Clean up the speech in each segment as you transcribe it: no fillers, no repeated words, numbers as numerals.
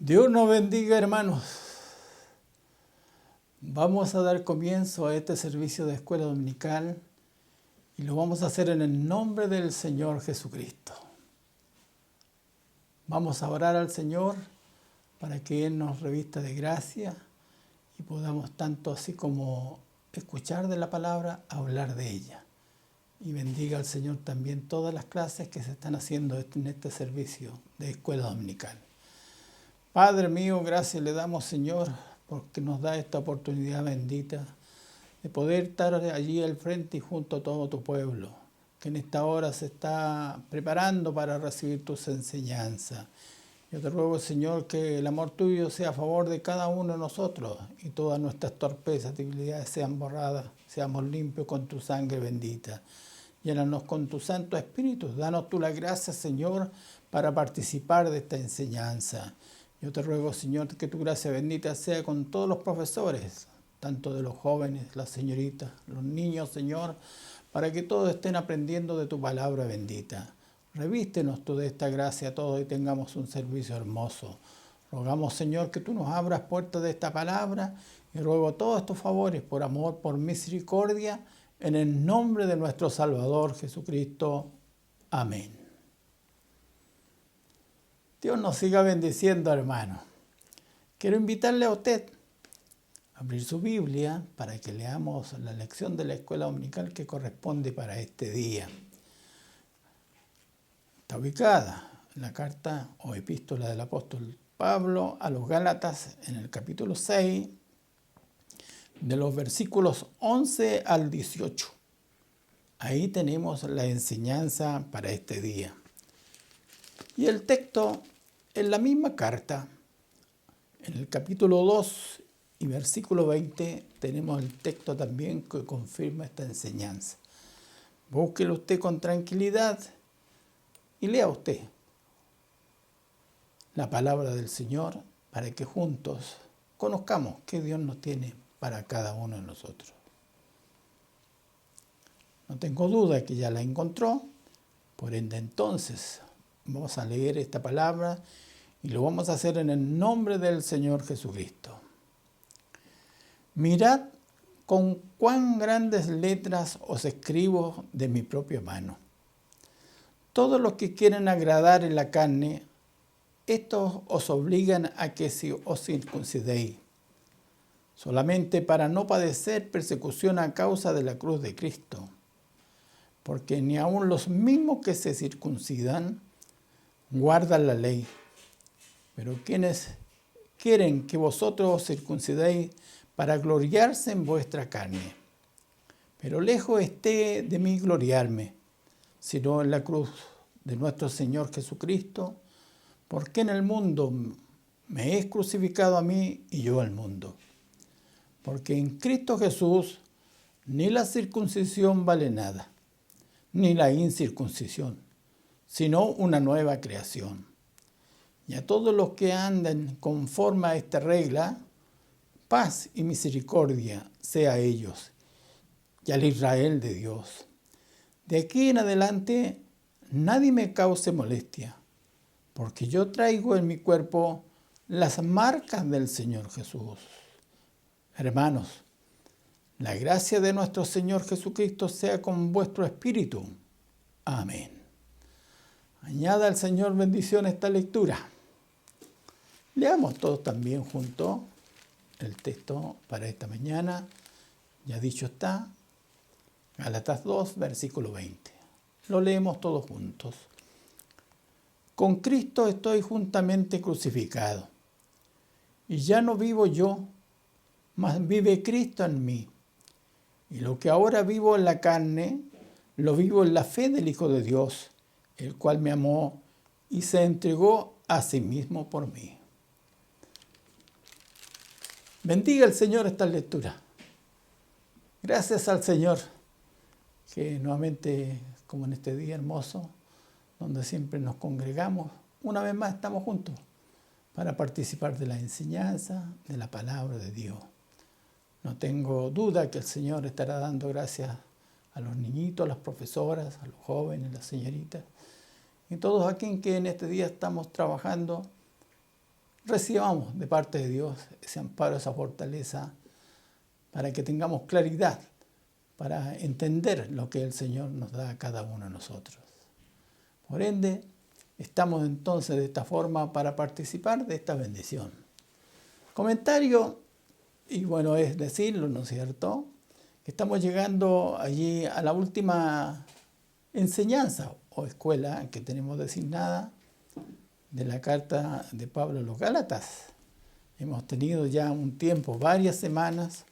Dios nos bendiga, hermanos. Vamos a dar comienzo a este servicio de escuela dominical y lo vamos a hacer en el nombre del Señor Jesucristo. Vamos a orar al Señor para que Él nos revista de gracia y podamos tanto así como escuchar de la palabra, hablar de ella. Y bendiga al Señor también todas las clases que se están haciendo en este servicio de escuela dominical. Padre mío, gracias le damos, Señor, porque nos da esta oportunidad bendita de poder estar allí al frente y junto a todo tu pueblo, que en esta hora se está preparando para recibir tus enseñanzas. Yo te ruego, Señor, que el amor tuyo sea a favor de cada uno de nosotros y todas nuestras torpezas, debilidades sean borradas, seamos limpios con tu sangre bendita. Llénanos con tu Santo Espíritu, danos tú la gracia, Señor, para participar de esta enseñanza. Yo te ruego, Señor, que tu gracia bendita sea con todos los profesores, tanto de los jóvenes, las señoritas, los niños, Señor, para que todos estén aprendiendo de tu palabra bendita. Revístenos tú de esta gracia a todos y tengamos un servicio hermoso. Rogamos, Señor, que tú nos abras puertas de esta palabra y ruego todos estos favores por amor, por misericordia, en el nombre de nuestro Salvador Jesucristo. Amén. Dios nos siga bendiciendo, hermano. Quiero invitarle a usted a abrir su Biblia para que leamos la lección de la escuela dominical que corresponde para este día. Está ubicada en la carta o epístola del apóstol Pablo a los Gálatas en el capítulo 6, de los versículos 11 al 18. Ahí tenemos la enseñanza para este día. Y el texto, en la misma carta, en el capítulo 2 y versículo 20, tenemos el texto también que confirma esta enseñanza. Búsquelo usted con tranquilidad y lea usted la palabra del Señor para que juntos conozcamos qué Dios nos tiene para cada uno de nosotros. No tengo duda que ya la encontró, por ende entonces vamos a leer esta palabra y lo vamos a hacer en el nombre del Señor Jesucristo. Mirad con cuán grandes letras os escribo de mi propia mano. Todos los que quieren agradar en la carne, estos os obligan a que os circuncidéis, solamente para no padecer persecución a causa de la cruz de Cristo. Porque ni aun los mismos que se circuncidan guardan la ley, pero quienes quieren que vosotros os circuncidéis para gloriarse en vuestra carne. Pero lejos esté de mí gloriarme, sino en la cruz de nuestro Señor Jesucristo, porque en el mundo me es crucificado a mí y yo al mundo. Porque en Cristo Jesús ni la circuncisión vale nada, ni la incircuncisión, sino una nueva creación. Y a todos los que andan conforme a esta regla, paz y misericordia sea a ellos y al Israel de Dios. De aquí en adelante nadie me cause molestia, porque yo traigo en mi cuerpo las marcas del Señor Jesús. Hermanos, la gracia de nuestro Señor Jesucristo sea con vuestro espíritu. Amén. Añada al Señor bendición a esta lectura. Leamos todos también juntos el texto para esta mañana. Ya dicho está, Gálatas 2, versículo 20. Lo leemos todos juntos. Con Cristo estoy juntamente crucificado, y ya no vivo yo, mas vive Cristo en mí. Y lo que ahora vivo en la carne, lo vivo en la fe del Hijo de Dios, el cual me amó y se entregó a sí mismo por mí. Bendiga el Señor esta lectura. Gracias al Señor, que nuevamente, como en este día hermoso, donde siempre nos congregamos, una vez más estamos juntos para participar de la enseñanza de la palabra de Dios. No tengo duda que el Señor estará dando gracias a los niñitos, a las profesoras, a los jóvenes, a las señoritas, y todos aquí que en este día estamos trabajando recibamos de parte de Dios ese amparo, esa fortaleza, para que tengamos claridad, para entender lo que el Señor nos da a cada uno de nosotros. Por ende, estamos entonces de esta forma para participar de esta bendición. Comentario, y bueno, es decirlo, ¿no es cierto?, que estamos llegando allí a la última enseñanza o escuela que tenemos designada de la carta de Pablo a los Gálatas. Hemos tenido ya un tiempo, varias semanas,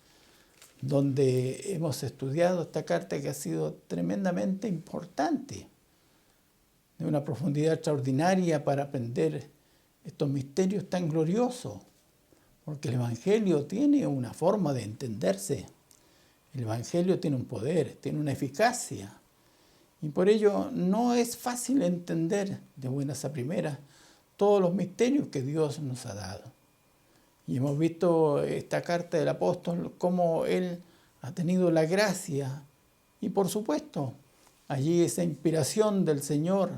donde hemos estudiado esta carta que ha sido tremendamente importante, de una profundidad extraordinaria para aprender estos misterios tan gloriosos, porque el Evangelio tiene una forma de entenderse. El Evangelio tiene un poder, tiene una eficacia, y por ello no es fácil entender de buenas a primeras todos los misterios que Dios nos ha dado. Y hemos visto esta carta del apóstol, cómo él ha tenido la gracia y por supuesto allí esa inspiración del Señor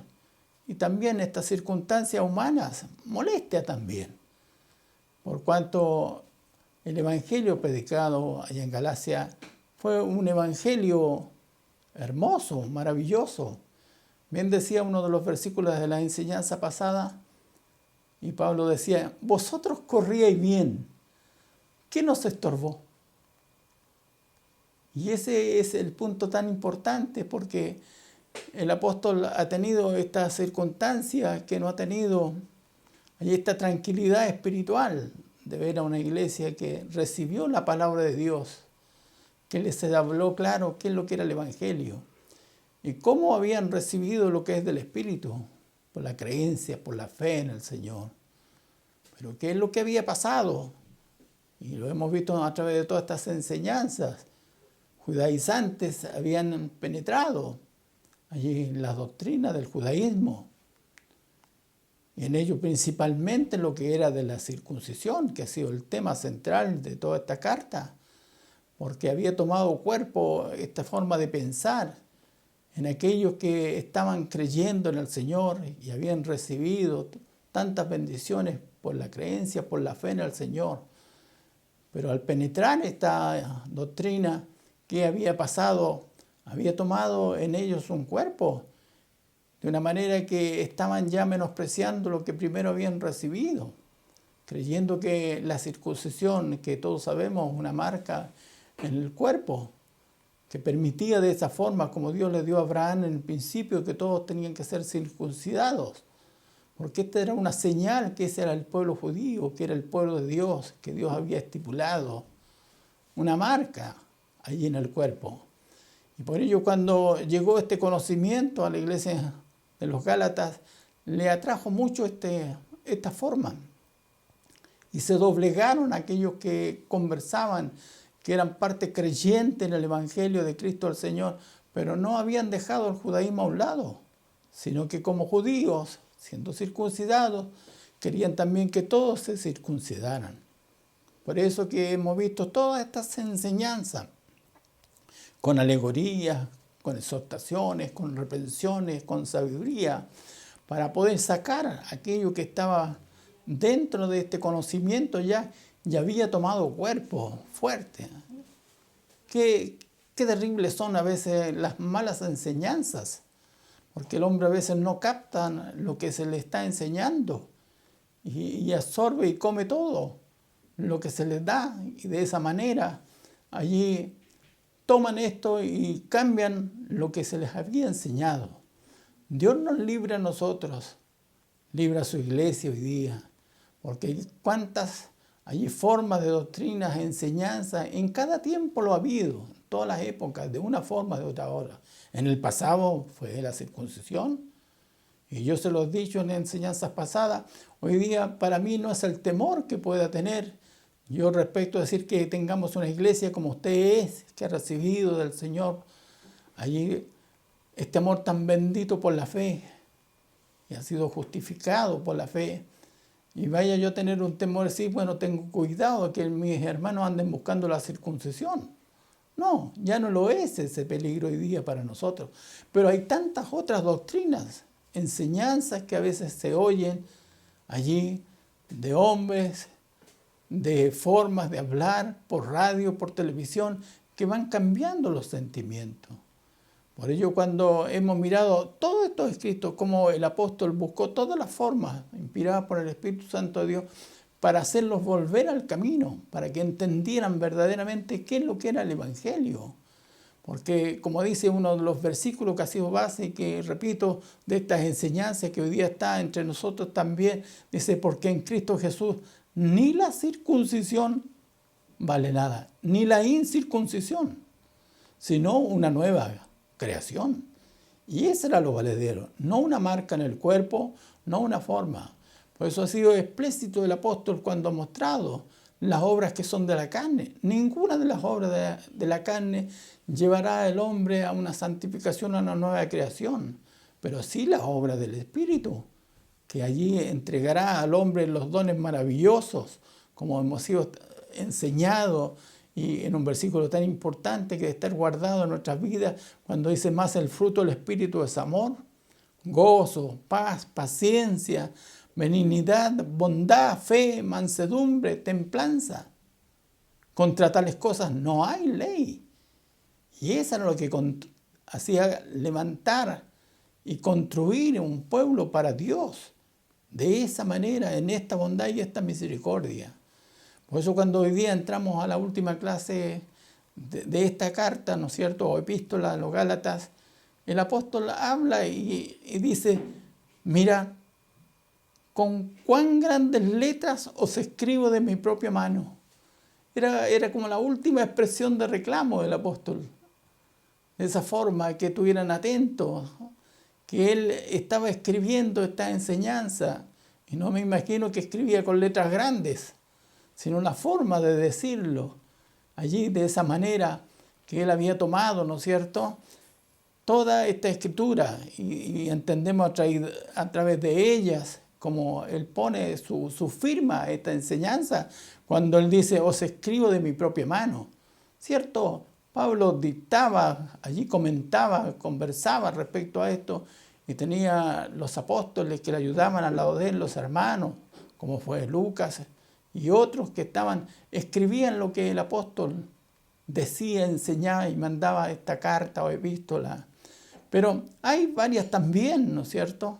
y también estas circunstancias humanas, molestia también, por cuanto el evangelio predicado allá en Galacia fue un evangelio hermoso, maravilloso. Bien decía uno de los versículos de la enseñanza pasada, y Pablo decía, vosotros corríais bien, ¿qué nos estorbó? Y ese es el punto tan importante, porque el apóstol ha tenido esta circunstancia que no ha tenido, y esta tranquilidad espiritual de ver a una iglesia que recibió la palabra de Dios, que les habló claro qué es lo que era el Evangelio, y cómo habían recibido lo que es del Espíritu, por la creencia, por la fe en el Señor. Pero qué es lo que había pasado, y lo hemos visto a través de todas estas enseñanzas. Judaizantes habían penetrado allí en las doctrinas del judaísmo, y en ello principalmente lo que era de la circuncisión, que ha sido el tema central de toda esta carta, porque había tomado cuerpo esta forma de pensar en aquellos que estaban creyendo en el Señor y habían recibido tantas bendiciones por la creencia, por la fe en el Señor. Pero al penetrar esta doctrina, ¿qué había pasado? Había tomado en ellos un cuerpo, de una manera que estaban ya menospreciando lo que primero habían recibido, creyendo que la circuncisión, que todos sabemos, una marca en el cuerpo, que permitía de esa forma, como Dios le dio a Abraham en el principio, que todos tenían que ser circuncidados, porque esta era una señal que ese era el pueblo judío, que era el pueblo de Dios, que Dios había estipulado, una marca allí en el cuerpo. Y por ello cuando llegó este conocimiento a la iglesia de los Gálatas, le atrajo mucho esta forma. Y se doblegaron aquellos que conversaban, que eran parte creyente en el Evangelio de Cristo el Señor, pero no habían dejado el judaísmo a un lado, sino que como judíos, siendo circuncidados, querían también que todos se circuncidaran. Por eso que hemos visto todas estas enseñanzas, con alegorías, con exhortaciones, con reprensiones, con sabiduría, para poder sacar aquello que estaba dentro de este conocimiento ya había tomado cuerpo fuerte. Qué terribles son a veces las malas enseñanzas, porque el hombre a veces no capta lo que se le está enseñando y absorbe y come todo lo que se les da, y de esa manera allí toman esto y cambian lo que se les había enseñado. Dios nos libra a nosotros, libra a su iglesia hoy día, porque cuántas hay formas de doctrinas, enseñanzas, en cada tiempo lo ha habido, en todas las épocas, de una forma o de otra hora. En el pasado fue la circuncisión, y yo se lo he dicho en enseñanzas pasadas, hoy día para mí no es el temor que pueda tener yo respecto a decir que tengamos una iglesia como usted es, que ha recibido del Señor allí este amor tan bendito por la fe, y ha sido justificado por la fe. Y vaya yo a tener un temor así, bueno, tengo cuidado de que mis hermanos anden buscando la circuncisión. No, ya no lo es ese peligro hoy día para nosotros. Pero hay tantas otras doctrinas, enseñanzas que a veces se oyen allí de hombres, de formas de hablar, por radio, por televisión, que van cambiando los sentimientos. Por ello, cuando hemos mirado todos estos escritos, como el apóstol buscó todas las formas inspiradas por el Espíritu Santo de Dios para hacerlos volver al camino, para que entendieran verdaderamente qué es lo que era el Evangelio. Porque, como dice uno de los versículos que ha sido base y que repito de estas enseñanzas que hoy día está entre nosotros también, dice, porque en Cristo Jesús ni la circuncisión vale nada, ni la incircuncisión, sino una nueva creación. Y ese era lo valedero, no una marca en el cuerpo, no una forma. Por eso ha sido explícito el apóstol cuando ha mostrado las obras que son de la carne. Ninguna de las obras de la carne llevará al hombre a una santificación, a una nueva creación, pero sí las obras del Espíritu, que allí entregará al hombre los dones maravillosos, como hemos sido enseñados, y en un versículo tan importante que debe estar guardado en nuestras vidas, cuando dice más el fruto del Espíritu es amor, gozo, paz, paciencia, benignidad, bondad, fe, mansedumbre, templanza. Contra tales cosas no hay ley. Y eso era lo que hacía levantar y construir un pueblo para Dios. De esa manera, en esta bondad y esta misericordia. Por eso cuando hoy día entramos a la última clase de esta carta, ¿no es cierto?, o epístola a los Gálatas, el apóstol habla y dice, mira, con cuán grandes letras os escribo de mi propia mano. Era como la última expresión de reclamo del apóstol. De esa forma, que estuvieran atentos, que él estaba escribiendo esta enseñanza. Y no me imagino que escribía con letras grandes, sino la forma de decirlo. Allí, de esa manera que él había tomado, ¿no es cierto?, toda esta escritura y entendemos a través de ellas, como él pone su firma a esta enseñanza, cuando él dice, os escribo de mi propia mano. ¿Cierto? Pablo dictaba, allí comentaba, conversaba respecto a esto, y tenía los apóstoles que le ayudaban al lado de él, los hermanos, como fue Lucas, y otros que escribían lo que el apóstol decía, enseñaba y mandaba esta carta o epístola. Pero hay varias también, ¿no es cierto?,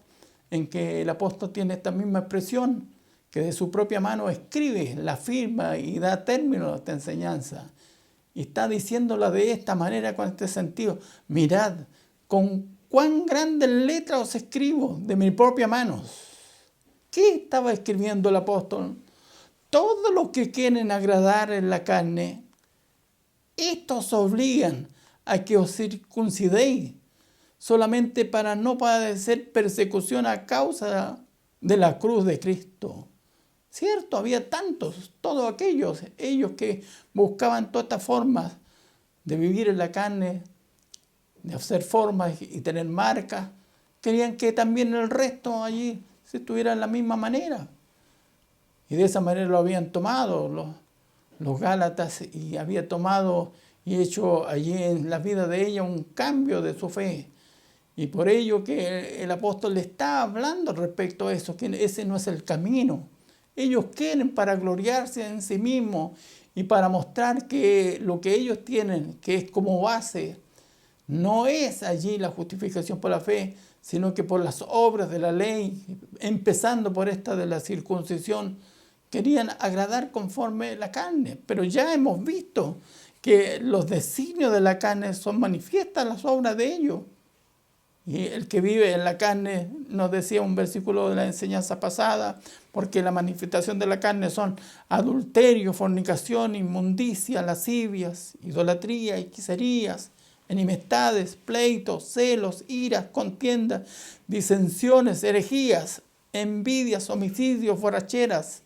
en que el apóstol tiene esta misma expresión, que de su propia mano escribe, la firma y da término a esta enseñanza. Y está diciéndola de esta manera, con este sentido. Mirad, con cuán grandes letras os escribo de mi propia mano. ¿Qué estaba escribiendo el apóstol? Todos los que quieren agradar en la carne, estos obligan a que os circuncidéis, solamente para no padecer persecución a causa de la cruz de Cristo. Cierto, había tantos, todos aquellos, ellos que buscaban todas estas formas de vivir en la carne, de hacer formas y tener marcas, querían que también el resto allí se estuviera de la misma manera. Y de esa manera lo habían tomado los Gálatas, y había tomado y hecho allí en la vida de ella un cambio de su fe. Y por ello que el apóstol le está hablando respecto a eso, que ese no es el camino. Ellos quieren para gloriarse en sí mismos y para mostrar que lo que ellos tienen, que es como base, no es allí la justificación por la fe, sino que por las obras de la ley, empezando por esta de la circuncisión, querían agradar conforme la carne. Pero ya hemos visto que los designios de la carne son manifiestas las obras de ellos. Y el que vive en la carne, nos decía un versículo de la enseñanza pasada, porque la manifestación de la carne son adulterio, fornicación, inmundicia, lascivias, idolatría, hechicerías, enemistades, pleitos, celos, iras, contiendas, disensiones, herejías, envidias, homicidios, borracheras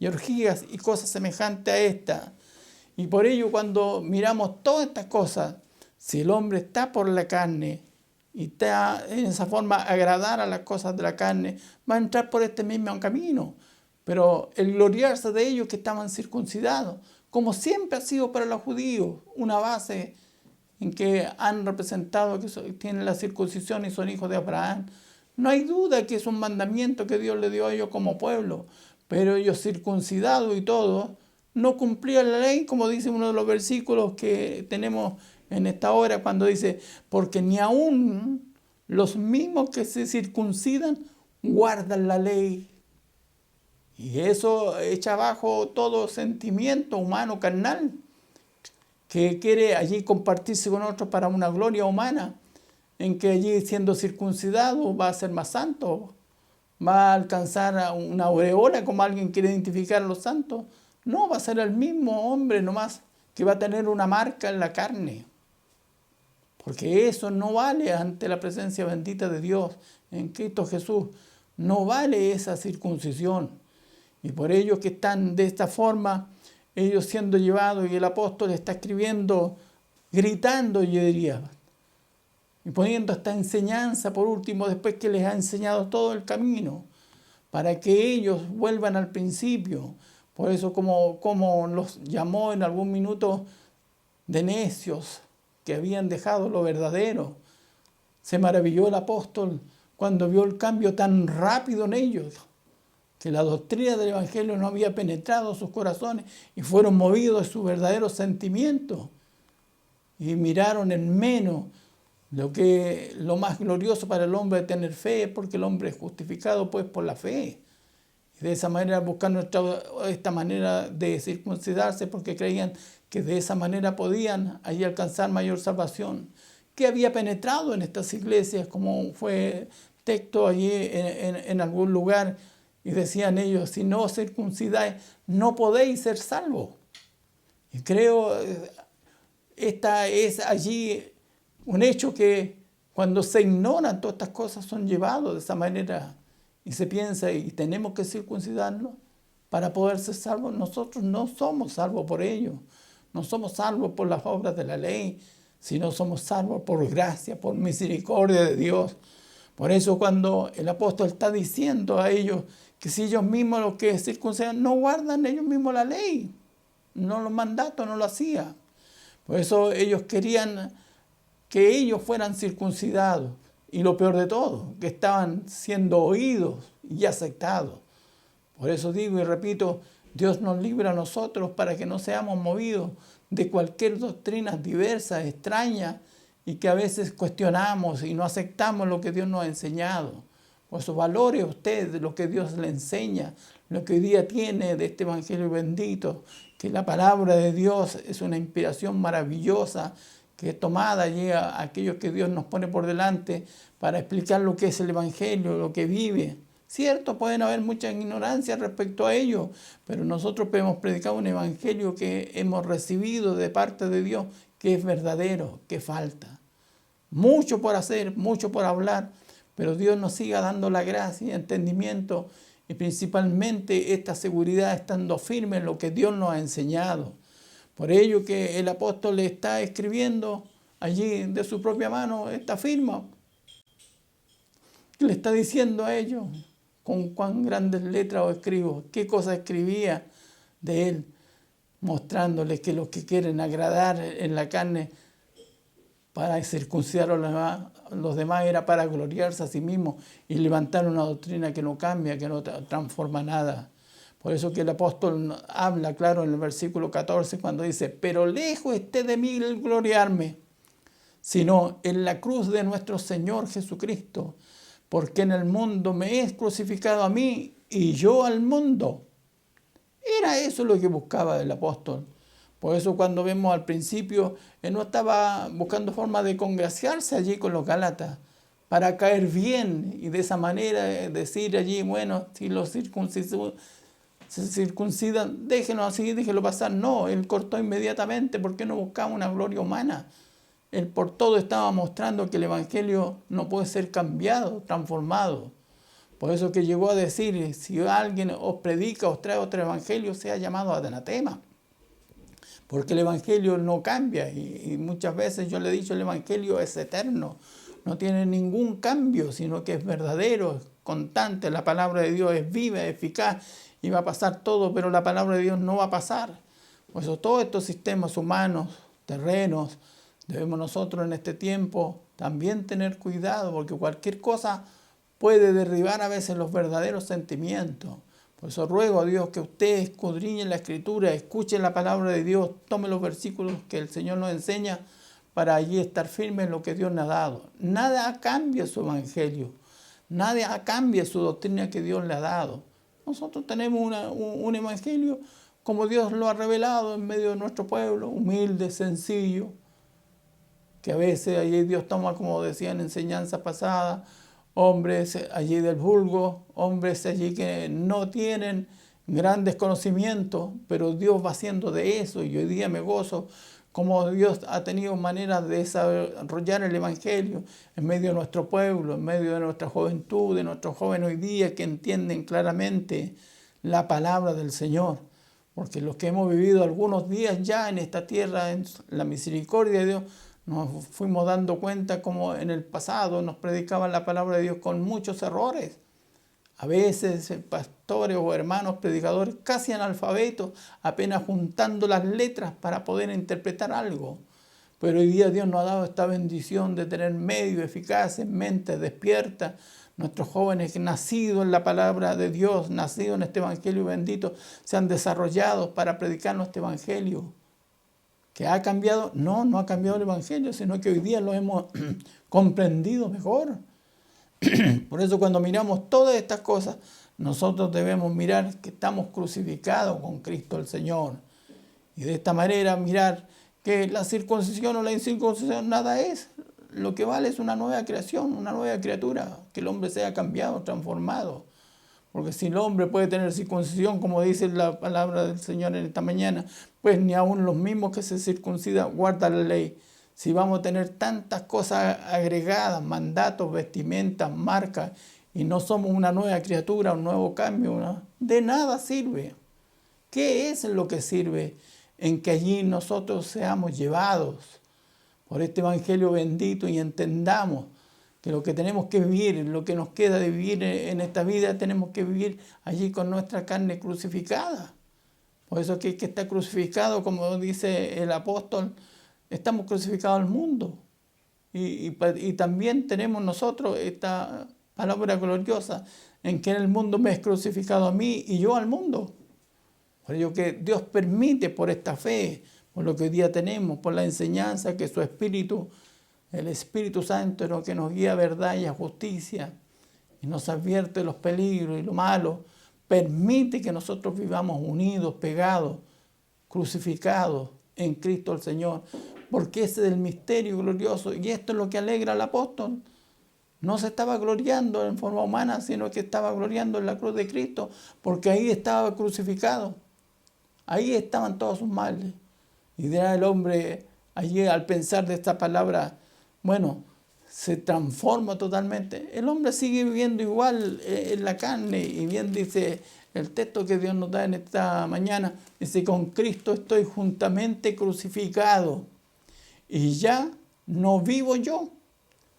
y orgías y cosas semejantes a esta. Y por ello, cuando miramos todas estas cosas, si el hombre está por la carne y está en esa forma agradar a las cosas de la carne, va a entrar por este mismo camino. Pero el gloriarse de ellos que estaban circuncidados, como siempre ha sido para los judíos, una base en que han representado que tienen la circuncisión y son hijos de Abraham. No hay duda que es un mandamiento que Dios le dio a ellos como pueblo, pero ellos circuncidados y todo, no cumplían la ley, como dice uno de los versículos que tenemos en esta hora, cuando dice, porque ni aún los mismos que se circuncidan guardan la ley. Y eso echa abajo todo sentimiento humano, carnal, que quiere allí compartirse con otros para una gloria humana, en que allí siendo circuncidado va a ser más santo, va a alcanzar una aureola como alguien quiere identificar a los santos. No, va a ser el mismo hombre nomás que va a tener una marca en la carne. Porque eso no vale ante la presencia bendita de Dios en Cristo Jesús. No vale esa circuncisión. Y por ello que están de esta forma, ellos siendo llevados, y el apóstol está escribiendo, gritando, yo diría, y poniendo esta enseñanza por último, después que les ha enseñado todo el camino, para que ellos vuelvan al principio. Por eso como los llamó en algún minuto de necios, que habían dejado lo verdadero. Se maravilló el apóstol cuando vio el cambio tan rápido en ellos, que la doctrina del Evangelio no había penetrado sus corazones y fueron movidos de sus verdaderos sentimientos y miraron en menos lo más glorioso para el hombre de tener fe, porque el hombre es justificado pues por la fe. Y de esa manera buscar esta manera de circuncidarse, porque creían que de esa manera podían allí alcanzar mayor salvación. Que había penetrado en estas iglesias, como fue texto allí en algún lugar, y decían ellos, si no os circuncidáis, no podéis ser salvos. Y creo, esta es allí un hecho que cuando se ignoran todas estas cosas son llevados de esa manera y se piensa, y tenemos que circuncidarnos para poder ser salvos. Nosotros no somos salvos por ello, no somos salvos por las obras de la ley, sino somos salvos por gracia, por misericordia de Dios. Por eso cuando el apóstol está diciendo a ellos que si ellos mismos los que circuncidan no guardan ellos mismos la ley, no los mandatos, no lo hacían. Por eso ellos querían que ellos fueran circuncidados. Y lo peor de todo, que estaban siendo oídos y aceptados. Por eso digo y repito, Dios nos libra a nosotros para que no seamos movidos de cualquier doctrina diversa, extraña, y que a veces cuestionamos y no aceptamos lo que Dios nos ha enseñado. Por eso valore usted lo que Dios le enseña, lo que hoy día tiene de este Evangelio bendito, que la palabra de Dios es una inspiración maravillosa, que es tomada allí a aquellos que Dios nos pone por delante para explicar lo que es el Evangelio, lo que vive. Cierto, pueden haber mucha ignorancia respecto a ello, pero nosotros podemos predicar un Evangelio que hemos recibido de parte de Dios, que es verdadero, que falta. Mucho por hacer, mucho por hablar, pero Dios nos siga dando la gracia y entendimiento, y principalmente esta seguridad estando firme en lo que Dios nos ha enseñado. Por ello que el apóstol le está escribiendo allí de su propia mano esta firma. Le está diciendo a ellos con cuán grandes letras os escribo, qué cosa escribía de él, mostrándoles que los que quieren agradar en la carne para circuncidar a los demás era para gloriarse a sí mismos y levantar una doctrina que no cambia, que no transforma nada. Por eso que el apóstol habla claro en el versículo 14 cuando dice, pero lejos esté de mí el gloriarme, sino en la cruz de nuestro Señor Jesucristo, porque en el mundo me es crucificado a mí y yo al mundo. Era eso lo que buscaba el apóstol. Por eso cuando vemos al principio, él no estaba buscando forma de congraciarse allí con los gálatas, para caer bien y de esa manera decir allí, bueno, si los se circuncidan, déjenlo así, déjenlo pasar. No, él cortó inmediatamente porque no buscaba una gloria humana. Él por todo estaba mostrando que el Evangelio no puede ser cambiado, transformado. Por eso que llegó a decir, si alguien os predica, os trae otro Evangelio, sea llamado anatema. Porque el Evangelio no cambia y muchas veces yo le he dicho, el Evangelio es eterno. No tiene ningún cambio, sino que es verdadero, constante. La palabra de Dios es viva, eficaz y va a pasar todo, pero la palabra de Dios no va a pasar. Por eso todos estos sistemas humanos, terrenos, debemos nosotros en este tiempo también tener cuidado, porque cualquier cosa puede derribar a veces los verdaderos sentimientos. Por eso ruego a Dios que usted escudriñe la Escritura, escuche la palabra de Dios, tome los versículos que el Señor nos enseña para allí estar firme en lo que Dios nos ha dado. Nada cambia su evangelio, nada cambia su doctrina que Dios le ha dado. Nosotros tenemos un evangelio como Dios lo ha revelado en medio de nuestro pueblo, humilde, sencillo, que a veces allí Dios toma, como decía en enseñanza pasada, hombres allí del vulgo, hombres allí que no tienen grandes conocimientos, pero Dios va haciendo de eso, y hoy día me gozo como Dios ha tenido maneras de desarrollar el evangelio en medio de nuestro pueblo, en medio de nuestra juventud, de nuestros jóvenes hoy día que entienden claramente la palabra del Señor. Porque los que hemos vivido algunos días ya en esta tierra, en la misericordia de Dios, nos fuimos dando cuenta como en el pasado nos predicaban la palabra de Dios con muchos errores. A veces pastores o hermanos predicadores casi analfabetos, apenas juntando las letras para poder interpretar algo. Pero hoy día Dios nos ha dado esta bendición de tener medios eficaces, mentes despiertas. Nuestros jóvenes nacidos en la palabra de Dios, nacidos en este evangelio bendito, se han desarrollado para predicarnos este evangelio. ¿Que ha cambiado? No, no ha cambiado el evangelio, sino que hoy día lo hemos comprendido mejor. Por eso cuando miramos todas estas cosas, nosotros debemos mirar que estamos crucificados con Cristo el Señor. Y de esta manera mirar que la circuncisión o la incircuncisión nada es. Lo que vale es una nueva creación, una nueva criatura, que el hombre sea cambiado, transformado. Porque si el hombre puede tener circuncisión, como dice la palabra del Señor en esta mañana, pues ni aun los mismos que se circuncidan guardan la ley. Si vamos a tener tantas cosas agregadas, mandatos, vestimentas, marcas, y no somos una nueva criatura, un nuevo cambio, de nada sirve. ¿Qué es lo que sirve en que allí nosotros seamos llevados por este evangelio bendito y entendamos que lo que tenemos que vivir, lo que nos queda de vivir en esta vida, tenemos que vivir allí con nuestra carne crucificada? Por eso que está crucificado, como dice el apóstol, estamos crucificados al mundo. Y también tenemos nosotros esta palabra gloriosa, en que en el mundo me es crucificado a mí y yo al mundo. Por ello que Dios permite por esta fe, por lo que hoy día tenemos, por la enseñanza que su Espíritu, el Espíritu Santo es lo que nos guía a verdad y a justicia y nos advierte los peligros y lo malo, permite que nosotros vivamos unidos, pegados, crucificados en Cristo el Señor, porque ese es el misterio glorioso y esto es lo que alegra al apóstol. No se estaba gloriando en forma humana, sino que estaba gloriando en la cruz de Cristo, porque ahí estaba crucificado. Ahí estaban todos sus males. Y dirá el hombre allí al pensar de esta palabra, bueno, se transforma totalmente. El hombre sigue viviendo igual en la carne, y bien dice el texto que Dios nos da en esta mañana, dice, con Cristo estoy juntamente crucificado, y ya no vivo yo,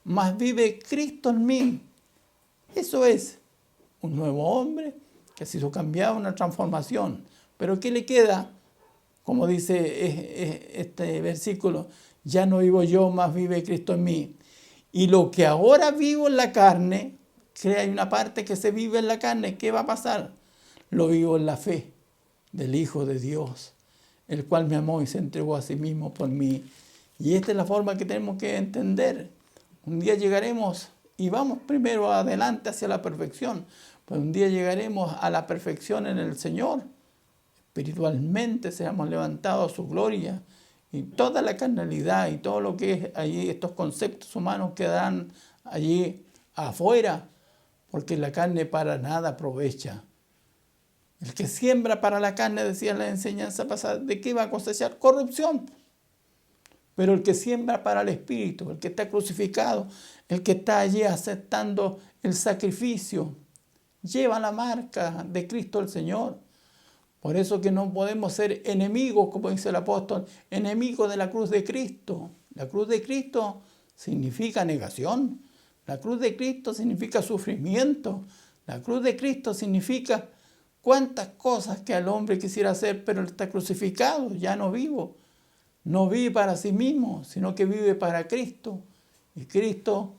mas vive Cristo en mí. Eso es un nuevo hombre que ha sido cambiado, una transformación. Pero ¿qué le queda? Como dice este versículo, ya no vivo yo, mas vive Cristo en mí. Y lo que ahora vivo en la carne, que hay una parte que se vive en la carne, ¿qué va a pasar? Lo vivo en la fe del Hijo de Dios, el cual me amó y se entregó a sí mismo por mí. Y esta es la forma que tenemos que entender. Un día llegaremos, y vamos primero adelante hacia la perfección, pues un día llegaremos a la perfección en el Señor. Espiritualmente seamos levantados a su gloria, y toda la carnalidad y todo lo que es allí, estos conceptos humanos quedarán allí afuera, porque la carne para nada aprovecha. El que siembra para la carne, decía la enseñanza pasada, ¿de qué va a cosechar? Corrupción. Pero el que siembra para el Espíritu, el que está crucificado, el que está allí aceptando el sacrificio, lleva la marca de Cristo el Señor. Por eso que no podemos ser enemigos, como dice el apóstol, enemigos de la cruz de Cristo. La cruz de Cristo significa negación. La cruz de Cristo significa sufrimiento. La cruz de Cristo significa cuántas cosas que el hombre quisiera hacer, pero él está crucificado, ya no vivo. No vive para sí mismo, sino que vive para Cristo. Y Cristo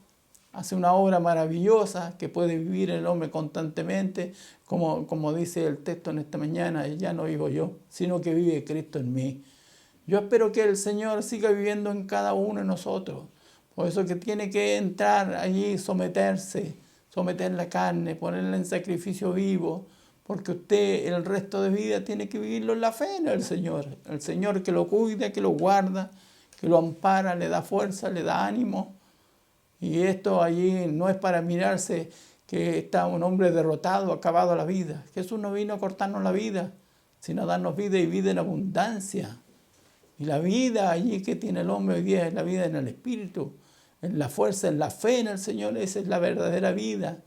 hace una obra maravillosa que puede vivir el hombre constantemente, como dice el texto en esta mañana, ya no vivo yo, sino que vive Cristo en mí. Yo espero que el Señor siga viviendo en cada uno de nosotros. Por eso que tiene que entrar allí, someterse, someter la carne, ponerla en sacrificio vivo, porque usted el resto de vida tiene que vivirlo en la fe en el Señor que lo cuida, que lo guarda, que lo ampara, le da fuerza, le da ánimo. Y esto allí no es para mirarse que está un hombre derrotado, acabado la vida. Jesús no vino a cortarnos la vida, sino a darnos vida y vida en abundancia. Y la vida allí que tiene el hombre hoy día es la vida en el Espíritu, en la fuerza, en la fe en el Señor. Esa es la verdadera vida.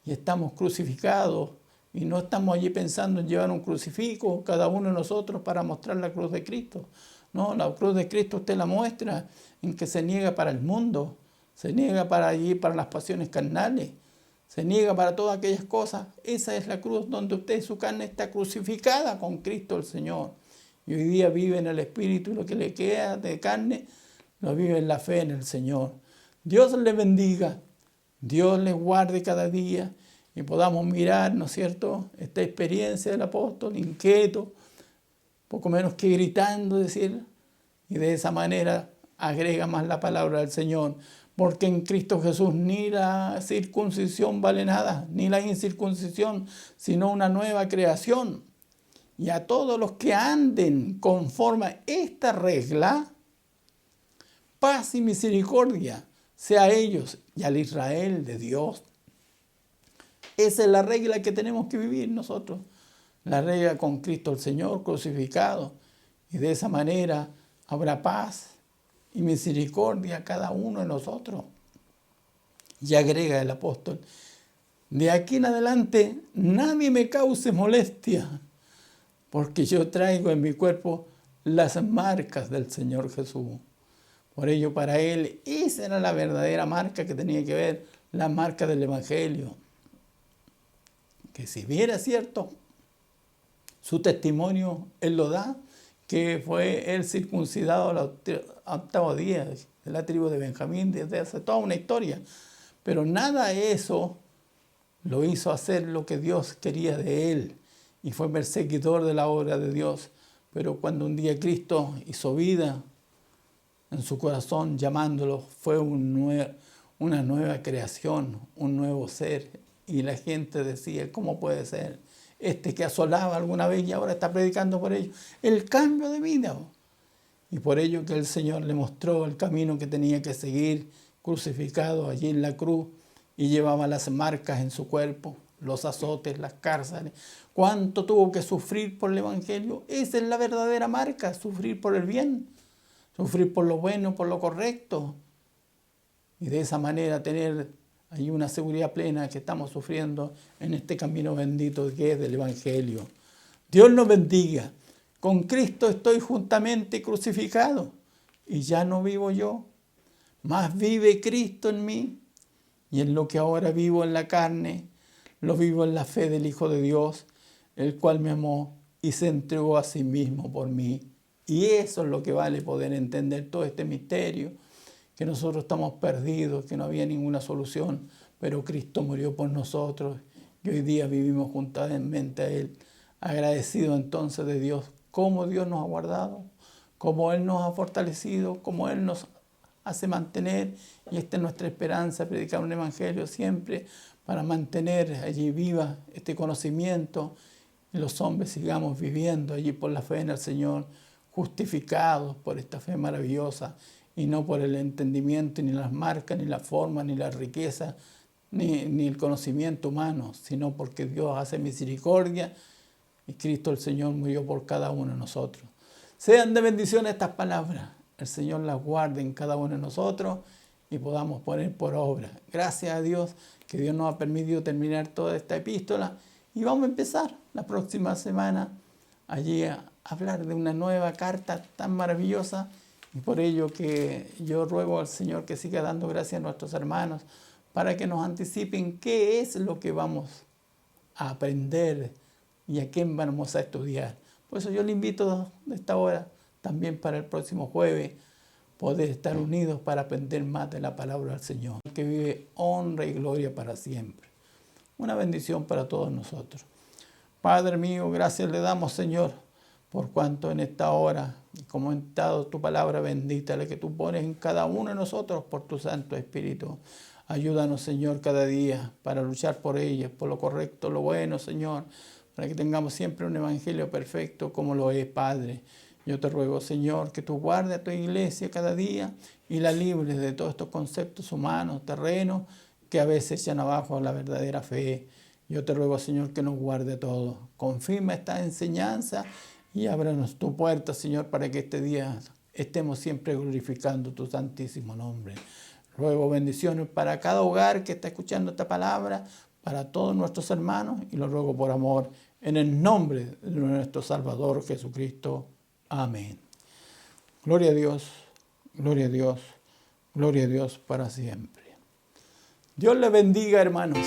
Y estamos crucificados y no estamos allí pensando en llevar un crucifijo cada uno de nosotros para mostrar la cruz de Cristo. No, la cruz de Cristo usted la muestra en que se niega para el mundo, se niega para allí, para las pasiones carnales, se niega para todas aquellas cosas. Esa es la cruz donde usted, su carne está crucificada con Cristo el Señor. Y hoy día vive en el Espíritu y lo que le queda de carne lo vive en la fe en el Señor. Dios le bendiga, Dios le guarde cada día y podamos mirar, ¿no es cierto?, esta experiencia del apóstol, inquieto, poco menos que gritando, decir, y de esa manera agrega más la palabra del Señor, porque en Cristo Jesús ni la circuncisión vale nada, ni la incircuncisión, sino una nueva creación. Y a todos los que anden conforme a esta regla, paz y misericordia sea a ellos y al Israel de Dios. Esa es la regla que tenemos que vivir nosotros, la regla con Cristo el Señor crucificado. Y de esa manera habrá paz y misericordia a cada uno de nosotros. Y agrega el apóstol, de aquí en adelante nadie me cause molestia, porque yo traigo en mi cuerpo las marcas del Señor Jesús. Por ello, para él, esa era la verdadera marca que tenía que ver, la marca del Evangelio. Que si bien es cierto, su testimonio, él lo da, que fue él circuncidado al octavo día de la tribu de Benjamín, desde hace toda una historia. Pero nada de eso lo hizo hacer lo que Dios quería de él, y fue perseguidor de la obra de Dios. Pero cuando un día Cristo hizo vida en su corazón, llamándolo, fue una nueva creación, un nuevo ser. Y la gente decía, ¿cómo puede ser? Este que asolaba alguna vez y ahora está predicando por ello. El cambio de vida. Y por ello que el Señor le mostró el camino que tenía que seguir, crucificado allí en la cruz, y llevaba las marcas en su cuerpo, los azotes, las cárceles. ¿Cuánto tuvo que sufrir por el Evangelio? Esa es la verdadera marca, sufrir por el bien, sufrir por lo bueno, por lo correcto. Y de esa manera tener ahí una seguridad plena que estamos sufriendo en este camino bendito que es del Evangelio. Dios nos bendiga. Con Cristo estoy juntamente crucificado y ya no vivo yo, mas vive Cristo en mí. Y en lo que ahora vivo en la carne, lo vivo en la fe del Hijo de Dios, el cual me amó y se entregó a sí mismo por mí. Y eso es lo que vale poder entender todo este misterio, que nosotros estamos perdidos, que no había ninguna solución, pero Cristo murió por nosotros y hoy día vivimos juntamente a Él, agradecidos entonces de Dios, cómo Dios nos ha guardado, cómo Él nos ha fortalecido, cómo Él nos hace mantener, y esta es nuestra esperanza, predicar un evangelio siempre para mantener allí viva este conocimiento y los hombres sigamos viviendo allí por la fe en el Señor, justificados por esta fe maravillosa y no por el entendimiento, ni las marcas, ni la forma, ni la riqueza, ni el conocimiento humano, sino porque Dios hace misericordia y Cristo el Señor murió por cada uno de nosotros. Sean de bendición estas palabras. El Señor las guarde en cada uno de nosotros y podamos poner por obra. Gracias a Dios que Dios nos ha permitido terminar toda esta epístola y vamos a empezar la próxima semana allí a hablar de una nueva carta tan maravillosa, y por ello que yo ruego al Señor que siga dando gracias a nuestros hermanos para que nos anticipen qué es lo que vamos a aprender y a quién vamos a estudiar. Por eso yo le invito de esta hora también para el próximo jueves, poder estar unidos para aprender más de la palabra del Señor, que vive honra y gloria para siempre. Una bendición para todos nosotros. Padre mío, gracias le damos, Señor, por cuanto en esta hora, como en dado tu palabra bendita, la que tú pones en cada uno de nosotros por tu Santo Espíritu. Ayúdanos, Señor, cada día para luchar por ellas, por lo correcto, lo bueno, Señor, para que tengamos siempre un evangelio perfecto como lo es, Padre. Yo te ruego, Señor, que tú guardes a tu iglesia cada día y la libres de todos estos conceptos humanos, terrenos, que a veces echan abajo la verdadera fe. Yo te ruego, Señor, que nos guarde todo. Confirma esta enseñanza y ábranos tu puerta, Señor, para que este día estemos siempre glorificando tu santísimo nombre. Ruego bendiciones para cada hogar que está escuchando esta palabra, para todos nuestros hermanos, y lo ruego por amor, en el nombre de nuestro Salvador Jesucristo. Amén. Gloria a Dios, gloria a Dios, gloria a Dios para siempre. Dios les bendiga, hermanos.